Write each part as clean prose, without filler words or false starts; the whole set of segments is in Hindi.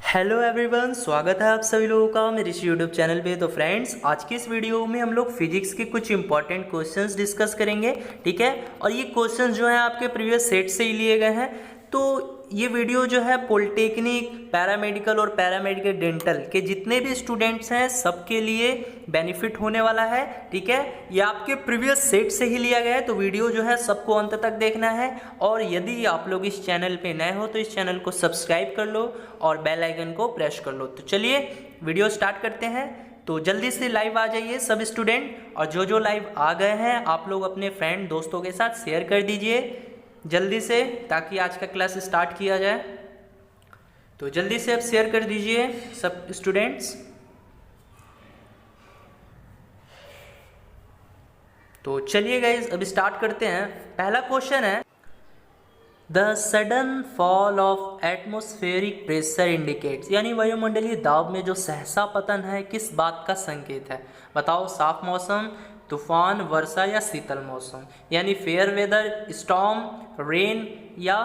हेलो एवरीवन, स्वागत है आप सभी लोगों का मेरे इस यूट्यूब चैनल पे। तो फ्रेंड्स, आज की इस वीडियो में हम लोग फिजिक्स के कुछ इंपॉर्टेंट क्वेश्चंस डिस्कस करेंगे, ठीक है। और ये क्वेश्चंस जो हैं आपके प्रीवियस सेट से ही लिए गए हैं। तो ये वीडियो जो है पॉलिटेक्निक, पैरामेडिकल और पैरामेडिकल डेंटल के जितने भी स्टूडेंट्स हैं सबके लिए बेनिफिट होने वाला है, ठीक है। ये आपके प्रीवियस सेट से ही लिया गया है, तो वीडियो जो है सबको अंत तक देखना है। और यदि आप लोग इस चैनल पे नए हो तो इस चैनल को सब्सक्राइब कर लो और बेल आइकन को प्रेस कर लो। तो चलिए वीडियो स्टार्ट करते हैं। तो जल्दी से लाइव आ जाइए सब स्टूडेंट, और जो लाइव आ गए हैं आप लोग अपने फ्रेंड दोस्तों के साथ शेयर कर दीजिए जल्दी से, ताकि आज का क्लास स्टार्ट किया जाए। तो जल्दी से अब शेयर कर दीजिए सब स्टूडेंट्स। तो चलिए गाइस अब स्टार्ट करते हैं। पहला क्वेश्चन है, the sudden fall of atmospheric pressure indicates, यानी वायुमंडलीय दाब में जो सहसा पतन है किस बात का संकेत है। बताओ, साफ मौसम, तूफान, वर्षा या शीतल मौसम, यानी फेयर वेदर, स्टॉर्म, रेन या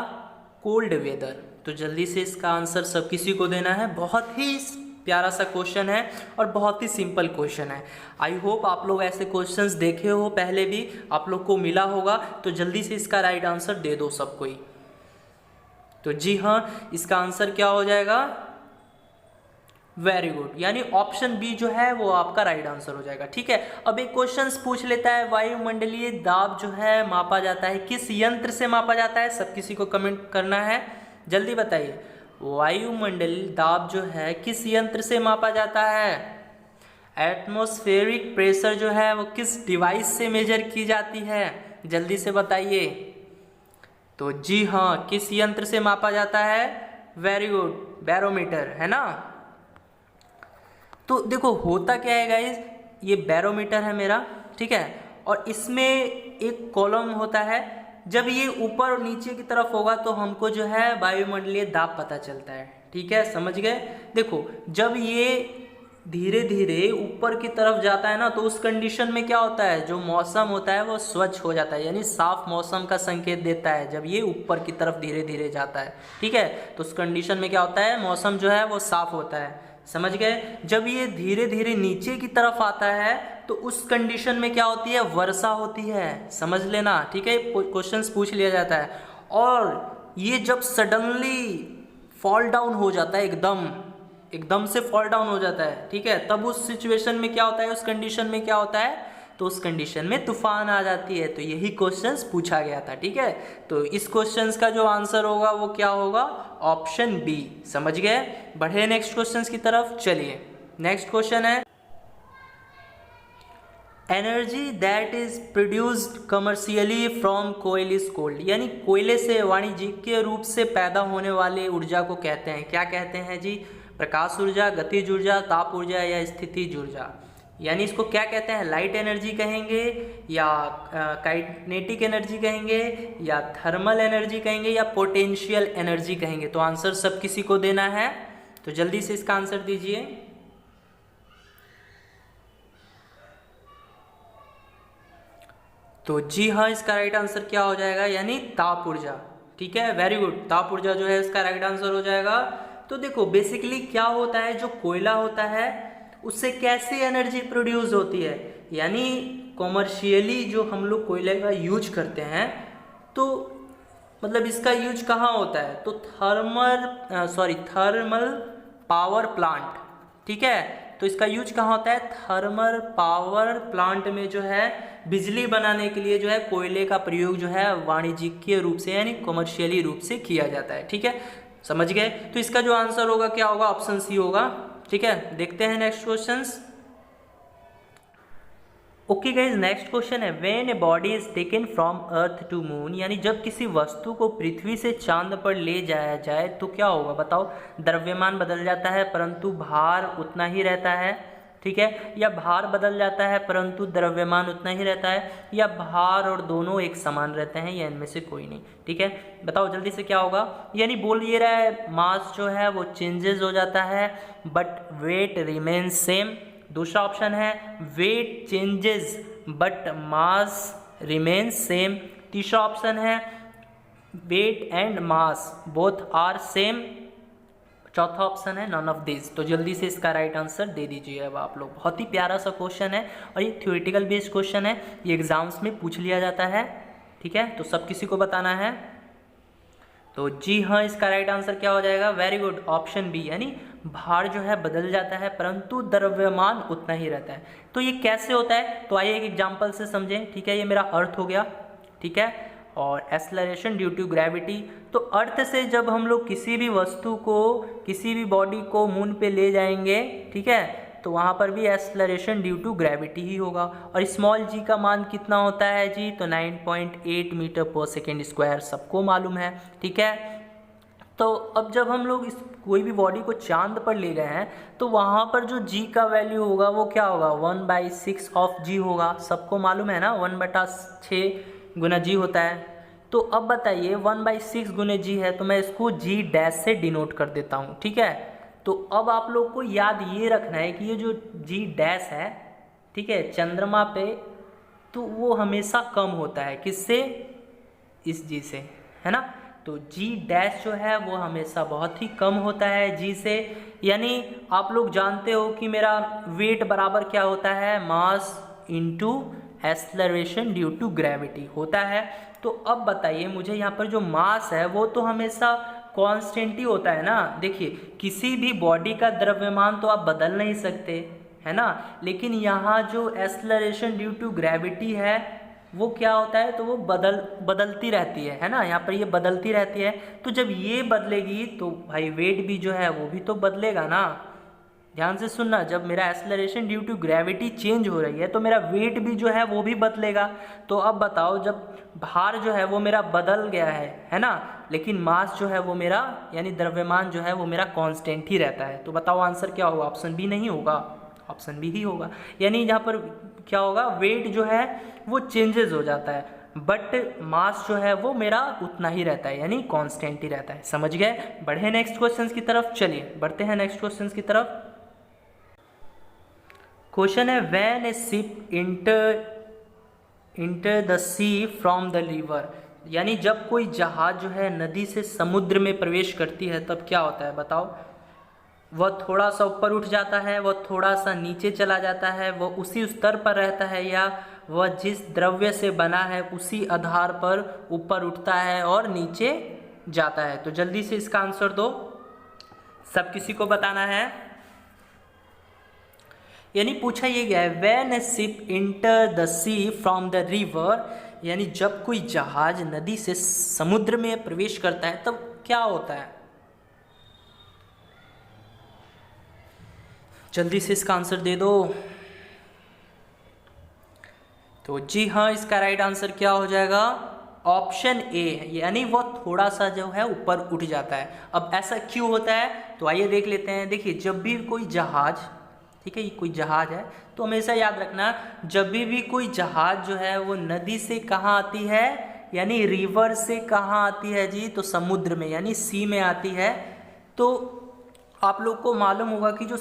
कोल्ड वेदर। तो जल्दी से इसका आंसर सब किसी को देना है। बहुत ही प्यारा सा क्वेश्चन है और बहुत ही सिंपल क्वेश्चन है। आई होप आप लोग ऐसे क्वेश्चंस देखे हो, पहले भी आप लोग को मिला होगा। तो जल्दी से इसका राइट आंसर दे दो सब कोई। तो जी हाँ, इसका आंसर क्या हो जाएगा? वेरी गुड, यानी ऑप्शन बी जो है वो आपका राइट आंसर हो जाएगा, ठीक है। अब एक क्वेश्चन पूछ लेता है, वायुमंडलीय दाब जो है मापा जाता है किस यंत्र से मापा जाता है। सब किसी को कमेंट करना है, जल्दी बताइए। वायुमंडलीय दाब जो है किस यंत्र से मापा जाता है। एटमॉस्फेरिक प्रेशर जो है वो किस डिवाइस से मेजर की जाती है, जल्दी से बताइए। तो जी हाँ, किस यंत्र से मापा जाता है? वेरी गुड, बैरोमीटर, है ना। तो देखो होता क्या है गाइस, ये बैरोमीटर है मेरा, ठीक है। और इसमें एक कॉलम होता है, जब ये ऊपर और नीचे की तरफ होगा तो हमको जो है वायुमंडलीय दाब पता चलता है, ठीक है, समझ गए। देखो जब ये धीरे धीरे ऊपर की तरफ जाता है ना, तो उस कंडीशन में क्या होता है, जो मौसम होता है वो स्वच्छ हो जाता है, यानी साफ मौसम का संकेत देता है जब ये ऊपर की तरफ धीरे धीरे जाता है, ठीक है। तो उस कंडीशन में क्या होता है, मौसम जो है वो साफ होता है, समझ गए। जब ये धीरे धीरे नीचे की तरफ आता है तो उस कंडीशन में क्या होती है, वर्षा होती है, समझ लेना, ठीक है। क्वेश्चंस पूछ लिया जाता है। और ये जब सडनली फॉल डाउन हो जाता है, एकदम से फॉल डाउन हो जाता है, ठीक है, तब उस सिचुएशन में क्या होता है, उस कंडीशन में क्या होता है, तो उस कंडीशन में तूफान आ जाती है। तो यही क्वेश्चंस पूछा गया था, ठीक है। तो इस क्वेश्चंस का जो आंसर होगा वो क्या होगा, ऑप्शन बी, समझ गए। बढ़े नेक्स्ट क्वेश्चंस की तरफ, चलिए नेक्स्ट क्वेश्चन है, energy that is produced commercially from coal is called, यानी कोयले से वाणिज्यिक रूप से पैदा होने वाले ऊर्जा को कहते हैं, क्या कहते हैं जी? प्रकाश ऊर्जा, गतिज ऊर्जा, ताप ऊर्जा या स्थितिज ऊर्जा। यानी इसको क्या कहते हैं, लाइट एनर्जी कहेंगे या काइनेटिक एनर्जी कहेंगे या थर्मल एनर्जी कहेंगे या पोटेंशियल एनर्जी कहेंगे। तो आंसर सब किसी को देना है, तो जल्दी से इसका आंसर दीजिए। तो जी हाँ, इसका राइट आंसर क्या हो जाएगा, यानी ताप ऊर्जा, ठीक है, वेरी गुड। ताप ऊर्जा जो है इसका राइट आंसर हो जाएगा। तो देखो बेसिकली क्या होता है, जो कोयला होता है उससे कैसी एनर्जी प्रोड्यूस होती है, यानी कॉमर्शियली जो हम लोग कोयले का यूज करते हैं, तो मतलब इसका यूज कहाँ होता है, तो थर्मल पावर प्लांट, ठीक है। तो इसका यूज कहाँ होता है, थर्मल पावर प्लांट में जो है बिजली बनाने के लिए जो है कोयले का प्रयोग जो है वाणिज्यिक रूप से यानी कमर्शियली रूप से किया जाता है, ठीक है, समझ गए। तो इसका जो आंसर होगा क्या होगा, ऑप्शन सी होगा, ठीक है। देखते हैं next questions. Okay guys, next question है, when a body is taken from earth to moon, यानी जब किसी वस्तु को पृथ्वी से चांद पर ले जाया जाए तो क्या होगा। बताओ, द्रव्यमान बदल जाता है परंतु भार उतना ही रहता है, ठीक है, या भार बदल जाता है परंतु द्रव्यमान उतना ही रहता है, या भार और दोनों एक समान रहते हैं, या इनमें से कोई नहीं, ठीक है। बताओ जल्दी से क्या होगा। यानी बोल ये रहा है मास जो है वो चेंजेस हो जाता है बट वेट रिमेन्स सेम। दूसरा ऑप्शन है weight changes but mass remains same. तीसरा ऑप्शन है weight and mass both are same. चौथा ऑप्शन है नन ऑफ दिस। तो जल्दी से इसका राइट आंसर दे दीजिए अब आप लोग। बहुत ही प्यारा सा क्वेश्चन है और ये थ्योरेटिकल बेस्ड क्वेश्चन है, ये एग्जाम्स में पूछ लिया जाता है, ठीक है। तो सब किसी को बताना है। तो जी हाँ, इसका राइट आंसर क्या हो जाएगा? वेरी गुड, ऑप्शन बी, यानी भार जो है बदल जाता है परंतु द्रव्यमान उतना ही रहता है। तो ये कैसे होता है? तो आइए एक एग्जांपल से समझें, ठीक है। ये मेरा अर्थ हो गया, ठीक है, और एक्सेलरेशन ड्यू टू ग्रेविटी। तो अर्थ से जब हम लोग किसी भी वस्तु को, किसी भी बॉडी को मून पे ले जाएंगे, ठीक है, तो वहाँ पर भी एक्सेलरेशन ड्यू टू ग्रेविटी ही होगा। और स्मॉल जी का मान कितना होता है जी? तो 9.8 मीटर पर सेकेंड स्क्वायर, सबको मालूम है, ठीक है। तो अब जब हम लोग इस कोई भी बॉडी को चांद पर ले गए हैं तो वहाँ पर जो जी का वैल्यू होगा वो क्या होगा? 1/6 ऑफ जी होगा, सबको मालूम है ना, 1/6 गुना जी होता है। तो अब बताइए 1/6 गुने जी है, तो मैं इसको जी डैश से डिनोट कर देता हूँ, ठीक है। तो अब आप लोग को याद ये रखना है कि ये जो जी डैश है, ठीक है, चंद्रमा पे, तो वो हमेशा कम होता है, किससे? इस जी से, है ना। तो जी डैश जो है वो हमेशा बहुत ही कम होता है जी से। यानी आप लोग जानते हो कि मेरा वेट बराबर क्या होता है? Mass into acceleration due to gravity होता है। तो अब बताइए मुझे, यहाँ पर जो मास है वो तो हमेशा कांस्टेंट ही होता है ना। देखिए किसी भी बॉडी का द्रव्यमान तो आप बदल नहीं सकते, है ना, लेकिन यहाँ जो एक्सेलरेशन ड्यू टू ग्रेविटी है वो क्या होता है? तो वो बदलती रहती है ना, यहाँ पर ये बदलती रहती है। तो जब ये बदलेगी तो भाई वेट भी जो है वो भी तो बदलेगा ना। ध्यान से सुनना, जब मेरा acceleration due to gravity change हो रही है तो मेरा वेट भी जो है वो भी बदलेगा। तो अब बताओ, जब भार जो है वो मेरा बदल गया है ना, लेकिन मास जो है वो मेरा, यानी द्रव्यमान जो है वो मेरा कांस्टेंट ही रहता है। तो बताओ आंसर क्या होगा? ऑप्शन बी नहीं होगा, ऑप्शन बी ही होगा। यानी यहाँ पर क्या होगा? वेट जो है वो चेंजेस हो जाता है बट मास जो है वो मेरा उतना ही रहता है, यानी कांस्टेंट ही रहता है। समझ गए? बढ़े नेक्स्ट क्वेश्चन की तरफ। चलिए बढ़ते हैं नेक्स्ट क्वेश्चन की तरफ। क्वेश्चन है when a ship enter the sea from the river, यानी जब कोई जहाज जो है नदी से समुद्र में प्रवेश करती है तब क्या होता है? बताओ। वह थोड़ा सा ऊपर उठ जाता है, वह थोड़ा सा नीचे चला जाता है, वह उसी स्तर पर रहता है, या वह जिस द्रव्य से बना है उसी आधार पर ऊपर उठता है और नीचे जाता है? तो जल्दी से इसका आंसर दो, सब किसी को बताना है। यानी पूछा ये गया है when a ship enter the sea from the river, यानी जब कोई जहाज नदी से समुद्र में प्रवेश करता है तब क्या होता है? जल्दी से इसका आंसर दे दो। तो जी हाँ, इसका राइट आंसर क्या हो जाएगा? ऑप्शन ए, यानी वो थोड़ा सा जो है ऊपर उठ जाता है। अब ऐसा क्यों होता है? तो आइए देख लेते हैं। देखिए जब भी कोई जहाज, ठीक है, ये कोई जहाज है, तो हमेशा याद रखना जब भी कोई जहाज जो है वो नदी से कहाँ आती है, यानी रिवर से कहाँ आती है जी? तो समुद्र में, यानी सी में आती है। तो आप लोग को मालूम होगा कि जो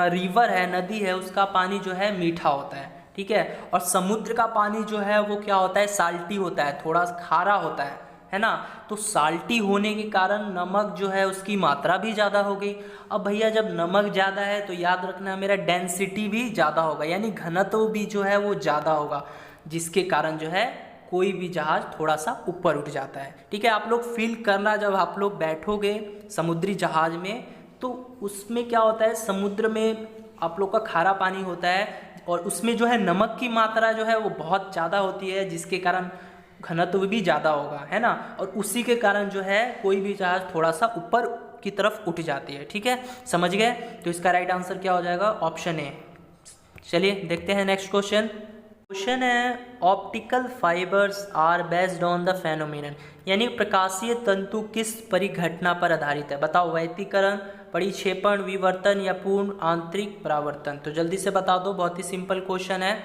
रिवर है, नदी है, उसका पानी जो है मीठा होता है, ठीक है, और समुद्र का पानी जो है वो क्या होता है? साल्टी होता है, थोड़ा खारा होता है ना। तो साल्टी होने के कारण नमक जो है उसकी मात्रा भी ज़्यादा हो गई। अब भैया जब नमक ज़्यादा है तो याद रखना मेरा डेंसिटी भी ज़्यादा होगा, यानी घनत्व भी जो है वो ज़्यादा होगा, जिसके कारण जो है कोई भी जहाज थोड़ा सा ऊपर उठ जाता है, ठीक है। आप लोग फील करना, जब आप लोग बैठोगे समुद्री जहाज में तो उसमें क्या होता है, समुद्र में आप लोग का खारा पानी होता है और उसमें जो है नमक की मात्रा जो है वो बहुत ज़्यादा होती है, जिसके कारण घनत्व भी ज़्यादा होगा, है ना। और उसी के कारण जो है कोई भी जहाज थोड़ा सा ऊपर की तरफ उठ जाती है, ठीक है, समझ गए। तो इसका राइट आंसर क्या हो जाएगा? Option A. चलिए देखते हैं नेक्स्ट क्वेश्चन। क्वेश्चन है optical fibres are based on the phenomenon, यानी प्रकाशीय तंतु किस परिघटना पर आधारित है? बताओ। व्यतिकरण, परिक्षेपण, विवर्तन या पूर्ण आंतरिक परावर्तन? तो जल्दी से बता दो, बहुत ही सिंपल क्वेश्चन है।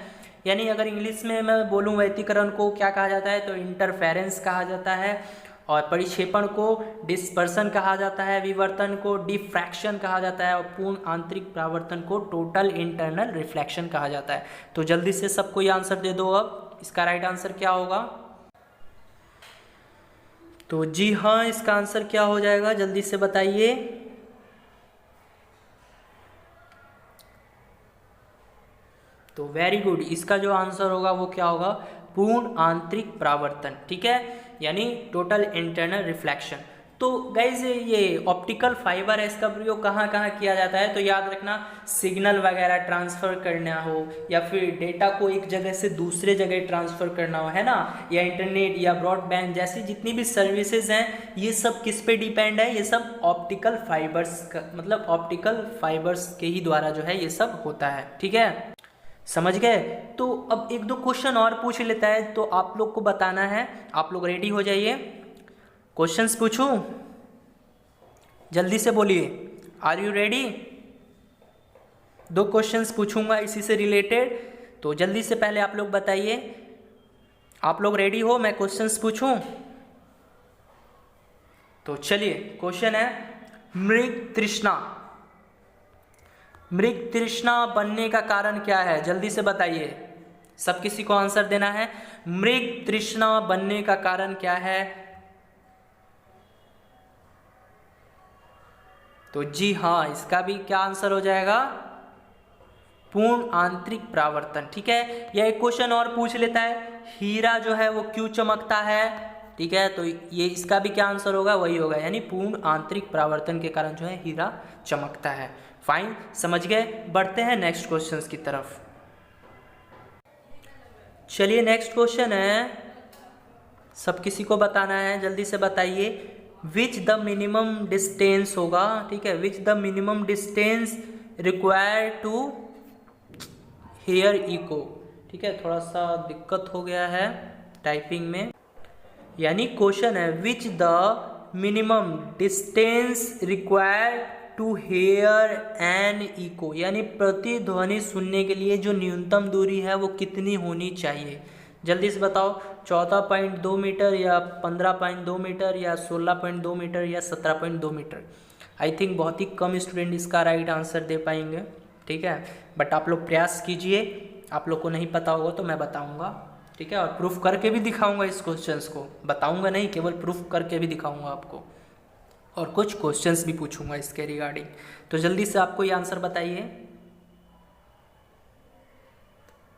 यानी अगर इंग्लिश में मैं बोलूँ व्यतिकरण को क्या कहा जाता है, तो इंटरफेरेंस कहा जाता है, और परिक्षेपण को डिस्पर्सन कहा जाता है, विवर्तन को डिफ्रैक्शन कहा जाता है, और पूर्ण आंतरिक परावर्तन को टोटल इंटरनल रिफ्लेक्शन कहा जाता है। तो जल्दी से सबको ये आंसर दे दो। अब इसका राइट आंसर क्या होगा? तो जी हाँ, इसका आंसर क्या हो जाएगा? जल्दी से बताइए। तो वेरी गुड, इसका जो आंसर होगा वो क्या होगा, पूर्ण आंतरिक परावर्तन, ठीक है, यानी टोटल इंटरनल रिफ्लेक्शन। तो गाइज ये ऑप्टिकल फाइबर है, इसका प्रयोग कहाँ कहाँ किया जाता है, तो याद रखना सिग्नल वगैरह ट्रांसफ़र करना हो या फिर डेटा को एक जगह से दूसरे जगह ट्रांसफ़र करना हो, है ना, या इंटरनेट या ब्रॉडबैंड जैसी जितनी भी सर्विसेज हैं, ये सब किस पे डिपेंड है, ये सब ऑप्टिकल फाइबर्स का, मतलब ऑप्टिकल फाइबर्स के ही द्वारा जो है ये सब होता है, ठीक है, समझ गए। तो अब एक दो क्वेश्चन और पूछ लेता है, तो आप लोग को बताना है, आप लोग रेडी हो जाइए। क्वेश्चंस पूछूं, जल्दी से बोलिए, आर यू रेडी? 2 क्वेश्चंस पूछूंगा इसी से रिलेटेड, तो जल्दी से पहले आप लोग बताइए, आप लोग रेडी हो, मैं क्वेश्चंस पूछूं? तो चलिए, क्वेश्चन है मृग तृष्णा। मृग तृष्णा बनने का कारण क्या है, जल्दी से बताइए, सब किसी को आंसर देना है। मृग तृष्णा बनने का कारण क्या है? तो जी हाँ, इसका भी क्या आंसर हो जाएगा, पूर्ण आंतरिक परावर्तन, ठीक है। या एक क्वेश्चन और पूछ लेता है, हीरा जो है वो क्यों चमकता है, ठीक है, तो ये इसका भी क्या आंसर होगा, वही होगा, यानी पूर्ण आंतरिक परावर्तन के कारण जो है हीरा चमकता है। फाइन, समझ गए। बढ़ते हैं नेक्स्ट क्वेश्चंस की तरफ। चलिए नेक्स्ट क्वेश्चन है, सब किसी को बताना है, जल्दी से बताइए। विच द मिनिमम डिस्टेंस होगा, ठीक है, which the minimum distance require to hear echo, ठीक है, थोड़ा सा दिक्कत हो गया है टाइपिंग में, यानी क्वेश्चन है which the minimum distance require to hear an echo, यानी प्रतिध्वनि सुनने के लिए जो न्यूनतम दूरी है वो कितनी होनी चाहिए, जल्दी से बताओ। 14.2 मीटर या 15.2 मीटर या 16.2 मीटर या 17.2 मीटर। आई थिंक बहुत ही कम स्टूडेंट इसका राइट आंसर दे पाएंगे, ठीक है, बट आप लोग प्रयास कीजिए, आप लोग को नहीं पता होगा तो मैं बताऊंगा, ठीक है, और प्रूफ करके भी दिखाऊंगा, इस क्वेश्चंस को बताऊंगा नहीं, केवल प्रूफ करके भी दिखाऊंगा आपको, और कुछ क्वेश्चंस भी पूछूंगा इसके रिगार्डिंग। तो जल्दी से आपको ये आंसर बताइए।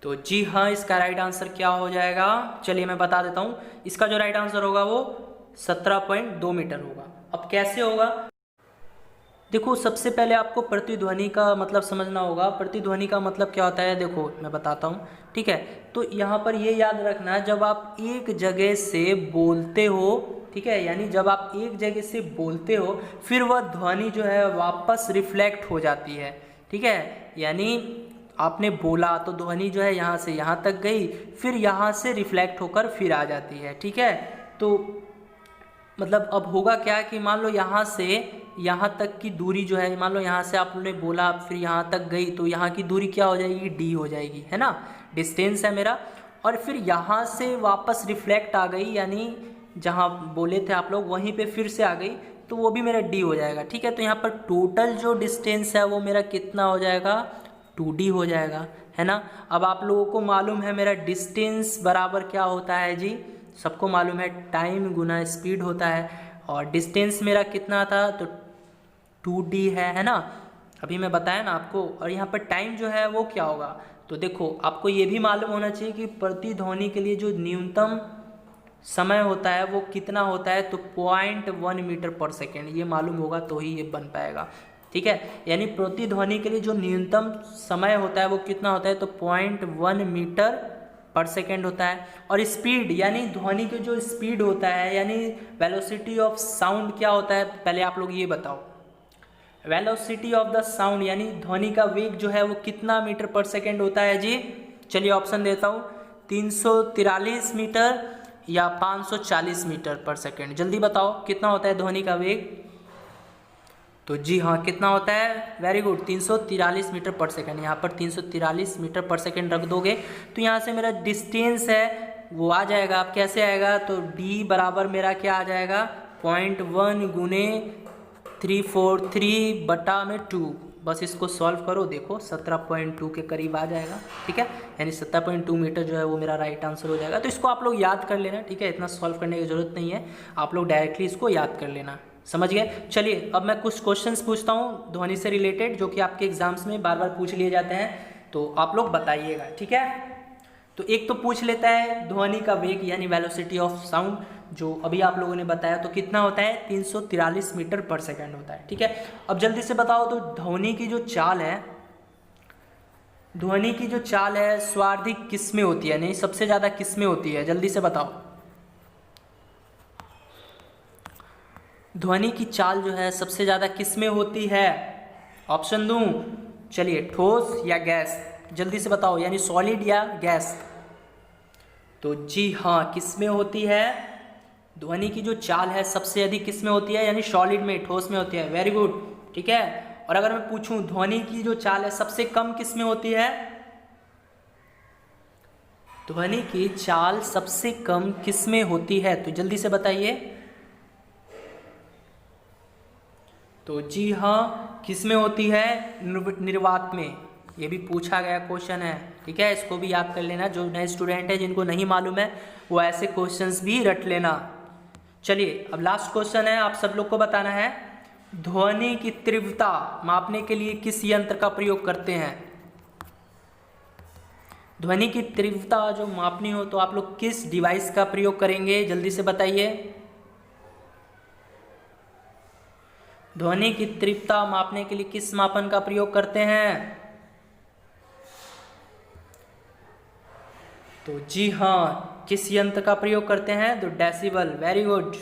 तो जी हाँ, इसका राइट आंसर क्या हो जाएगा, चलिए मैं बता देता हूँ, इसका जो राइट आंसर होगा वो 17.2 मीटर होगा। अब कैसे होगा, देखो सबसे पहले आपको प्रतिध्वनि का मतलब समझना होगा। प्रतिध्वनि का मतलब क्या होता है, देखो मैं बताता हूँ, ठीक है। तो यहाँ पर ये याद रखना, जब आप एक जगह से बोलते हो, ठीक है, यानी जब आप एक जगह से बोलते हो फिर वह ध्वनि जो है वापस रिफ्लेक्ट हो जाती है, ठीक है, यानी आपने बोला तो ध्वनि जो है यहाँ से यहाँ तक गई, फिर यहाँ से रिफ्लेक्ट होकर फिर आ जाती है, ठीक है। तो मतलब अब होगा क्या कि मान लो यहाँ से यहाँ तक की दूरी जो है, मान लो यहाँ से आपने बोला फिर यहाँ तक गई, तो यहाँ की दूरी क्या हो जाएगी, डी हो जाएगी, है ना, डिस्टेंस है मेरा। और फिर यहाँ से वापस रिफ्लेक्ट आ गई, यानी जहाँ बोले थे आप लोग वहीं पे फिर से आ गई, तो वो भी मेरा डी हो जाएगा, ठीक है। तो यहाँ पर टोटल जो डिस्टेंस है वो मेरा कितना हो जाएगा, 2D हो जाएगा, है ना। अब आप लोगों को मालूम है मेरा डिस्टेंस बराबर क्या होता है जी, सबको मालूम है, टाइम गुना स्पीड होता है, और डिस्टेंस मेरा कितना था, तो 2D है ना, अभी मैं बताया ना आपको। और यहाँ पर टाइम जो है वो क्या होगा, तो देखो आपको ये भी मालूम होना चाहिए कि प्रतिध्वनि के लिए जो न्यूनतम समय होता है वो कितना होता है, तो 0.1 मीटर पर सेकेंड, ये मालूम होगा तो ही ये बन पाएगा, ठीक है। यानी प्रतिध्वनि के लिए जो न्यूनतम समय होता है वो कितना होता है, तो 0.1 मीटर पर सेकेंड होता है। और स्पीड यानी ध्वनि के जो स्पीड होता है, यानी वेलोसिटी ऑफ साउंड क्या होता है, पहले आप लोग ये बताओ। वेलोसिटी ऑफ द साउंड यानी ध्वनि का वेग जो है वो कितना मीटर पर सेकेंड होता है जी, चलिए ऑप्शन देता हूँ, 343 मीटर या 540 मीटर पर सेकेंड, जल्दी बताओ कितना होता है ध्वनि का वेग। तो जी हाँ, कितना होता है, वेरी गुड, 343 मीटर पर सेकेंड। यहाँ पर 343 मीटर पर सेकेंड रख दोगे तो यहाँ से मेरा डिस्टेंस है वो आ जाएगा। अब कैसे आएगा, तो d बराबर मेरा क्या आ जाएगा, 0.1 गुने 343 बटा में 2, बस इसको सॉल्व करो, देखो 17.2 के करीब आ जाएगा, ठीक है, यानी 17.2 मीटर जो है वो मेरा राइट आंसर हो जाएगा। तो इसको आप लोग याद कर लेना, ठीक है, इतना सॉल्व करने की जरूरत नहीं है, आप लोग डायरेक्टली इसको याद कर लेना, समझ गए। चलिए अब मैं कुछ क्वेश्चंस पूछता हूँ ध्वनि से रिलेटेड, जो कि आपके एग्जाम्स में बार बार पूछ लिए जाते हैं। तो आप लोग बताइएगा, ठीक है। तो एक तो पूछ लेता है ध्वनि का वेग यानी वेलोसिटी ऑफ साउंड, जो अभी आप लोगों ने बताया, तो कितना होता है 343 मीटर पर सेकंड होता है, ठीक है। अब जल्दी से बताओ तो ध्वनि की जो चाल है, ध्वनि की जो चाल है सर्वाधिक किस में होती है, नहीं सबसे ज्यादा किस में होती है, जल्दी से बताओ। ध्वनि की चाल जो है सबसे ज्यादा किस में होती है, ऑप्शन दूं, चलिए ठोस या गैस, जल्दी से बताओ, यानी सॉलिड या गैस। तो जी हाँ, किस में होती है, ध्वनि की जो चाल है सबसे अधिक किस में होती है, यानी सॉलिड में, ठोस में होती है। वेरी गुड, ठीक है। और अगर मैं पूछूं ध्वनि की जो चाल है सबसे कम किस में होती है, ध्वनि की चाल सबसे कम किस में होती है, तो जल्दी से बताइए। तो जी हाँ, किस में होती है, निर्वात में। ये भी पूछा गया क्वेश्चन है, ठीक है, इसको भी याद कर लेना। जो नए स्टूडेंट है जिनको नहीं मालूम है वो ऐसे क्वेश्चंस भी रट लेना। चलिए अब लास्ट क्वेश्चन है, आप सब लोग को बताना है ध्वनि की तीव्रता मापने के लिए किस यंत्र का प्रयोग करते हैं। ध्वनि की तीव्रता जो मापनी हो तो आप लोग किस डिवाइस का प्रयोग करेंगे, जल्दी से बताइए। ध्वनि की तीव्रता मापने के लिए किस मापन का प्रयोग करते हैं, तो जी हाँ, किस यंत्र का प्रयोग करते हैं, तो डेसिबल। Very good.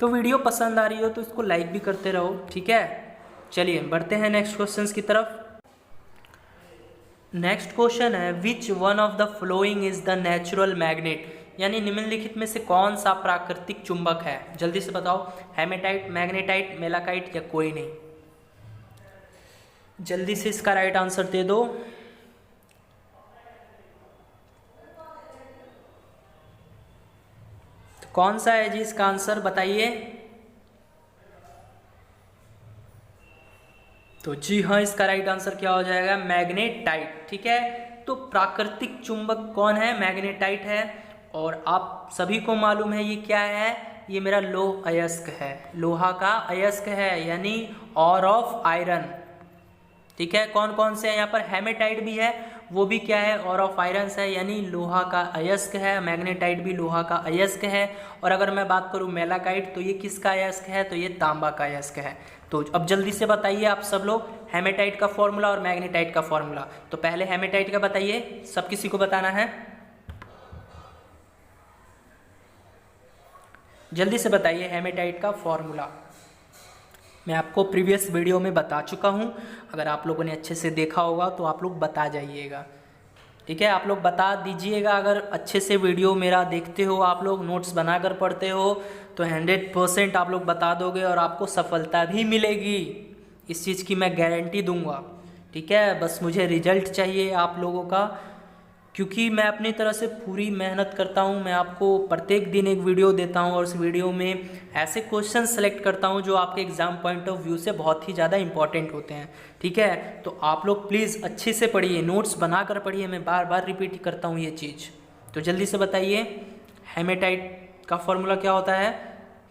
तो वीडियो पसंद आ रही हो तो इसको लाइक भी करते रहो, ठीक है। चलिए बढ़ते हैं नेक्स्ट क्वेश्चंस की तरफ। नेक्स्ट क्वेश्चन है which one of the following is the natural magnet, यानी निम्नलिखित में से कौन सा प्राकृतिक चुंबक है, जल्दी से बताओ। हेमेटाइट, मैग्नेटाइट, मेलाकाइट या कोई नहीं, जल्दी से इसका राइट आंसर दे दो। तो कौन सा है जी इसका आंसर, बताइए। तो जी हाँ, इसका राइट आंसर क्या हो जाएगा, मैग्नेटाइट, ठीक है। तो प्राकृतिक चुंबक कौन है, मैग्नेटाइट है। और आप सभी को मालूम है ये क्या है, ये मेरा लोह अयस्क है, लोहा का अयस्क है, यानी ऑर ऑफ आयरन, ठीक है। कौन कौन से हैं यहाँ पर, हेमेटाइट भी है, वो भी क्या है, ऑर ऑफ आयरन है, यानी लोहा का अयस्क है। मैग्नेटाइट भी लोहा का अयस्क है। और अगर मैं बात करूँ मेलाकाइट, तो ये किसका अयस्क है, तो ये तांबा का अयस्क है। तो अब जल्दी से बताइए आप सब लोग हेमेटाइट का फॉर्मूला और मैग्नेटाइट का फॉर्मूला। तो पहले हेमेटाइट का बताइए, सब किसी को बताना है, जल्दी से बताइए हेमेटाइट का फॉर्मूला। मैं आपको प्रीवियस वीडियो में बता चुका हूँ, अगर आप लोगों ने अच्छे से देखा होगा तो आप लोग बता जाइएगा, ठीक है। आप लोग बता दीजिएगा, अगर अच्छे से वीडियो मेरा देखते हो, आप लोग नोट्स बनाकर पढ़ते हो, तो 100% आप लोग बता दोगे और आपको सफलता भी मिलेगी, इस चीज़ की मैं गारंटी दूंगा, ठीक है। बस मुझे रिजल्ट चाहिए आप लोगों का, क्योंकि मैं अपनी तरह से पूरी मेहनत करता हूँ। मैं आपको प्रत्येक दिन एक वीडियो देता हूँ और उस वीडियो में ऐसे क्वेश्चन सेलेक्ट करता हूँ जो आपके एग्ज़ाम पॉइंट ऑफ व्यू से बहुत ही ज़्यादा इंपॉर्टेंट होते हैं, ठीक है। तो आप लोग प्लीज़ अच्छे से पढ़िए, नोट्स बनाकर पढ़िए, मैं बार बार रिपीट करता हूँ ये चीज़। तो जल्दी से बताइए हेमेटाइट का फॉर्मूला क्या होता है,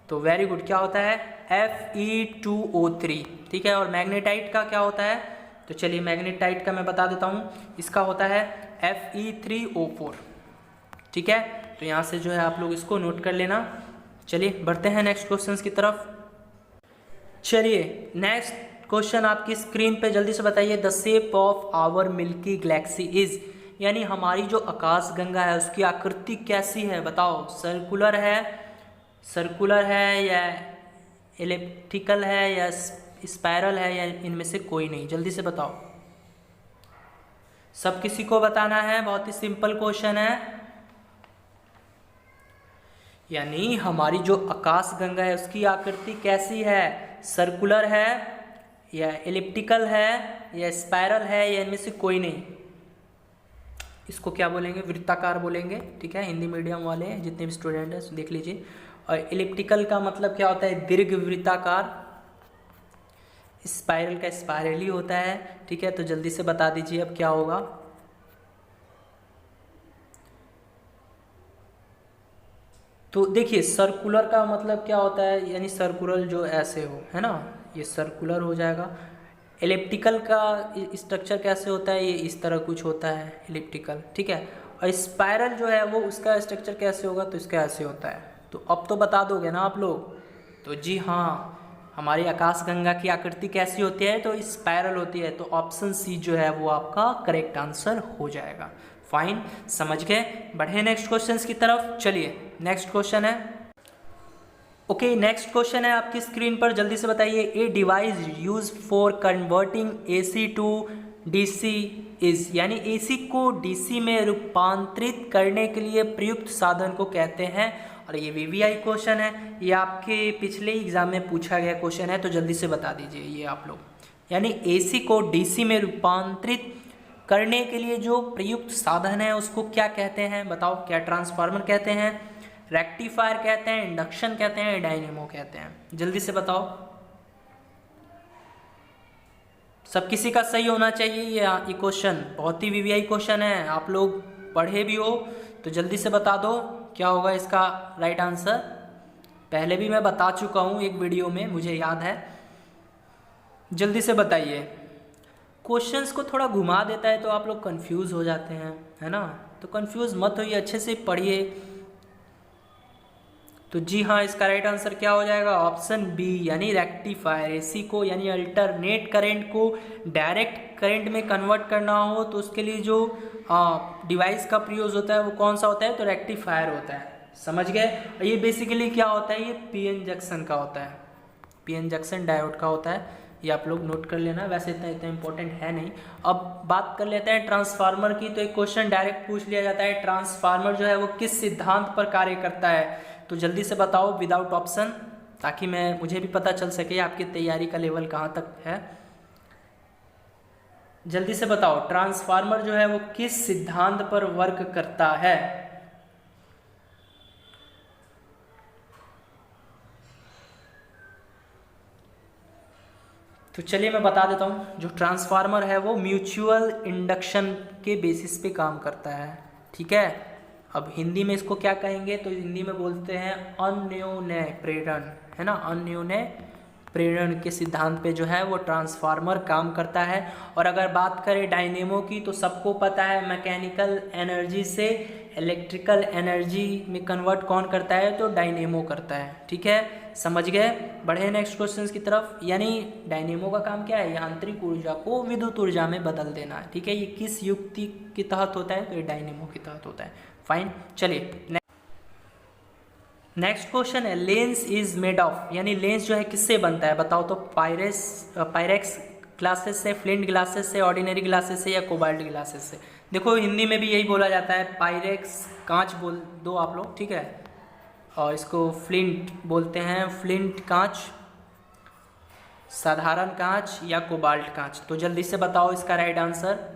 तो वेरी गुड, क्या होता है, Fe2O3, ठीक है। और मैग्नेटाइट का क्या होता है, तो चलिए मैग्नेटाइट का मैं बता देता हूँ, इसका होता है Fe3O4, ठीक है। तो यहाँ से जो है आप लोग इसको नोट कर लेना। चलिए बढ़ते हैं नेक्स्ट क्वेश्चंस की तरफ। चलिए नेक्स्ट क्वेश्चन आपकी स्क्रीन पे, जल्दी से बताइए the shape of our milky galaxy is, यानी हमारी जो आकाश गंगा है उसकी आकृति कैसी है, बताओ। सर्कुलर है, सर्कुलर है या एलिप्टिकल है या स्पाइरल है या इनमें से कोई नहीं, जल्दी से बताओ। सब किसी को बताना है, बहुत ही सिंपल क्वेश्चन है। यानी हमारी जो आकाश गंगा है उसकी आकृति कैसी है, सर्कुलर है या एलिप्टिकल है या स्पाइरल है या इनमें से कोई नहीं। इसको क्या बोलेंगे, वृत्ताकार बोलेंगे, ठीक है। हिंदी मीडियम वाले जितने भी स्टूडेंट हैं देख लीजिए। और एलिप्टिकल का मतलब क्या होता है, दीर्घ वृत्ताकार। स्पाइरल का स्पाइरल ही होता है, ठीक है। तो जल्दी से बता दीजिए अब क्या होगा। तो देखिए सर्कुलर का मतलब क्या होता है, यानी सर्कुलर जो ऐसे हो, है ना, ये सर्कुलर हो जाएगा। एलिप्टिकल का स्ट्रक्चर कैसे होता है, ये इस तरह कुछ होता है एलिप्टिकल, ठीक है। और स्पाइरल जो है वो उसका स्ट्रक्चर कैसे होगा, तो इसका ऐसे होता है। तो अब तो बता दोगे ना आप लोग। तो जी हाँ, हमारी आकाशगंगा की आकृति कैसी होती है, तो स्पाइरल होती है। तो ऑप्शन सी जो है वो आपका करेक्ट आंसर हो जाएगा। फाइन, समझ गए। बढ़े नेक्स्ट क्वेश्चन की तरफ। चलिए नेक्स्ट क्वेश्चन है। ओके, नेक्स्ट क्वेश्चन है आपकी स्क्रीन पर, जल्दी से बताइए। A device use for converting AC to DC is, यानी एसी को डीसी में रूपांतरित करने के लिए प्रयुक्त साधन को कहते हैं। और ये वीवीआई क्वेश्चन है, ये आपके पिछले एग्जाम में पूछा गया क्वेश्चन है, तो जल्दी से बता दीजिए ये आप लोग। यानी एसी को डीसी में रूपांतरित करने के लिए जो प्रयुक्त साधन है उसको क्या कहते हैं, बताओ। क्या ट्रांसफार्मर कहते हैं, रेक्टिफायर कहते हैं, इंडक्शन कहते हैं, डायनेमो कहते हैं, जल्दी से बताओ। सब किसी का सही होना चाहिए। ये क्वेश्चन बहुत ही वीवीआई क्वेश्चन है, आप लोग पढ़े भी हो तो जल्दी से बता दो क्या होगा इसका राइट आंसर। पहले भी मैं बता चुका हूँ एक वीडियो में, मुझे याद है। जल्दी से बताइए। क्वेश्चंस को थोड़ा घुमा देता है तो आप लोग कंफ्यूज हो जाते हैं, है ना। तो कंफ्यूज मत होइए, अच्छे से पढ़िए। तो जी हाँ, इसका राइट आंसर क्या हो जाएगा, ऑप्शन बी, यानी रेक्टिफायर। एसी को यानी अल्टरनेट करंट को डायरेक्ट करंट में कन्वर्ट करना हो तो उसके लिए जो डिवाइस का प्रयोग होता है वो कौन सा होता है, तो रेक्टिफायर होता है। समझ गए। और ये बेसिकली क्या होता है, ये पीएन जंक्शन का होता है, पीएन जंक्शन डायोड का होता है। ये आप लोग नोट कर लेना, वैसे इतना इंपॉर्टेंट है नहीं। अब बात कर लेते हैं ट्रांसफार्मर की। तो एक क्वेश्चन डायरेक्ट पूछ लिया जाता है, ट्रांसफार्मर जो है वो किस सिद्धांत पर कार्य करता है, तो जल्दी से बताओ विदाउट ऑप्शन, ताकि मुझे भी पता चल सके आपकी तैयारी का लेवल कहाँ तक है। जल्दी से बताओ, ट्रांसफार्मर जो है वो किस सिद्धांत पर वर्क करता है। तो चलिए मैं बता देता हूँ, जो ट्रांसफार्मर है वो म्यूचुअल इंडक्शन के बेसिस पे काम करता है, ठीक है। अब हिंदी में इसको क्या कहेंगे, तो हिंदी में बोलते हैं अन्योन्य प्रेरण, है ना। अन्योन्य प्रेरण के सिद्धांत पे जो है वो ट्रांसफार्मर काम करता है। और अगर बात करें डायनेमो की, तो सबको पता है मैकेनिकल एनर्जी से इलेक्ट्रिकल एनर्जी में कन्वर्ट कौन करता है, तो डायनेमो करता है, ठीक है। समझ गए। बढ़े नेक्स्ट क्वेश्चन की तरफ। यानी डायनेमो का काम क्या है, यांत्रिक ऊर्जा को विद्युत ऊर्जा में बदल देना है, ठीक है। ये किस युक्ति के तहत होता है, तो ये डायनेमो के तहत होता है। फाइन, चलिए नेक्स्ट क्वेश्चन है, लेंस इज मेड ऑफ, यानी लेंस जो है किससे बनता है, बताओ। तो पायरेक्स ग्लासेस से, फ्लिंट ग्लासेस से, ऑर्डिनरी ग्लासेस से, या कोबाल्ट ग्लासेस से। देखो हिंदी में भी यही बोला जाता है, पायरेक्स कांच बोल दो आप लोग, ठीक है। और इसको फ्लिंट बोलते हैं, फ्लिंट कांच, साधारण कांच, या कोबाल्ट कांच। तो जल्दी से बताओ इसका राइट आंसर।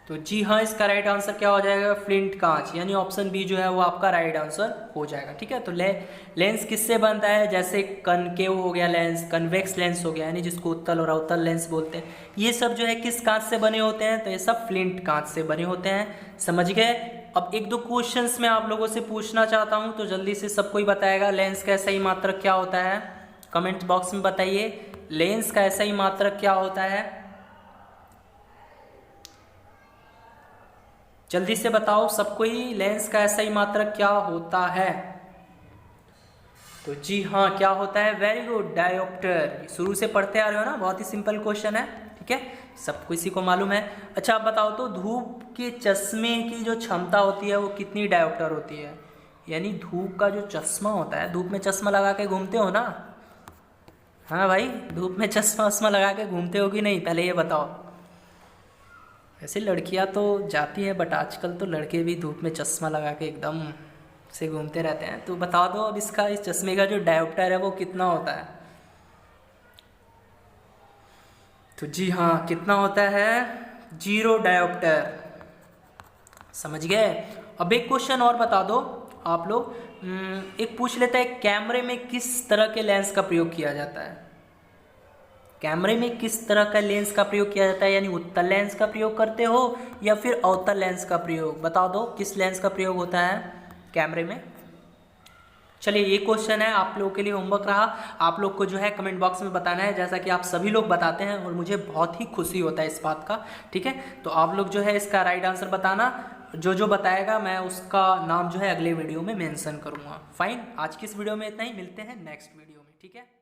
तो जी हाँ, इसका राइट आंसर क्या हो जाएगा, फ्लिंट कांच, यानी ऑप्शन बी जो है वो आपका राइट आंसर हो जाएगा, ठीक है। तो लेंस किससे बनता है, जैसे कनकेव हो गया लेंस, कन्वेक्स लेंस हो गया, यानी जिसको उत्तल और अवतल लेंस बोलते हैं, ये सब जो है किस कांच से बने होते हैं, तो ये सब फ्लिंट कांच से बने होते हैं। समझ गए। अब एक दो क्वेश्चंस मैं आप लोगों से पूछना चाहता हूँ, तो जल्दी से सबको ही बताएगा। लेंस का सही मात्रक क्या होता है, कमेंट बॉक्स में बताइए। लेंस का सही मात्रक क्या होता है, जल्दी से बताओ सबको ही। लेंस का सही मात्रक क्या होता है, तो जी हाँ, क्या होता है, वेरी गुड, डायोप्टर। शुरू से पढ़ते आ रहे हो ना, बहुत ही सिंपल क्वेश्चन है, ठीक है, सब किसी को मालूम है। अच्छा आप बताओ तो, धूप के चश्मे की जो क्षमता होती है वो कितनी डायोप्टर होती है, यानी धूप का जो चश्मा होता है, धूप में चश्मा लगा के घूमते हो ना, हाँ भाई, धूप में चश्मा लगा के घूमते हो कि नहीं, पहले ये बताओ। ऐसे लड़कियां तो जाती हैं, बट आजकल तो लड़के भी धूप में चश्मा लगा के एकदम से घूमते रहते हैं। तो बता दो अब इसका, इस चश्मे का जो डायोप्टर है वो कितना होता है। तो जी हाँ, कितना होता है, 0 डायोप्टर। समझ गए। अब एक क्वेश्चन और बता दो आप लोग। एक पूछ लेता है, कैमरे में किस तरह के लेंस का प्रयोग किया जाता है, कैमरे में किस तरह का लेंस का प्रयोग किया जाता है, यानी उत्तल लेंस का प्रयोग करते हो या फिर अवतल लेंस का प्रयोग, बता दो किस लेंस का प्रयोग होता है कैमरे में। चलिए ये क्वेश्चन है आप लोगों के लिए होमवर्क रहा, आप लोग को जो है कमेंट बॉक्स में बताना है, जैसा कि आप सभी लोग बताते हैं और मुझे बहुत ही खुशी होता है इस बात का। ठीक है, तो आप लोग जो है इसका राइट आंसर बताना, जो जो बताएगा मैं उसका नाम जो है अगले वीडियो में मेंशन करूंगा। फाइन, आज की इस वीडियो में इतना ही, मिलते हैं नेक्स्ट वीडियो में। ठीक है।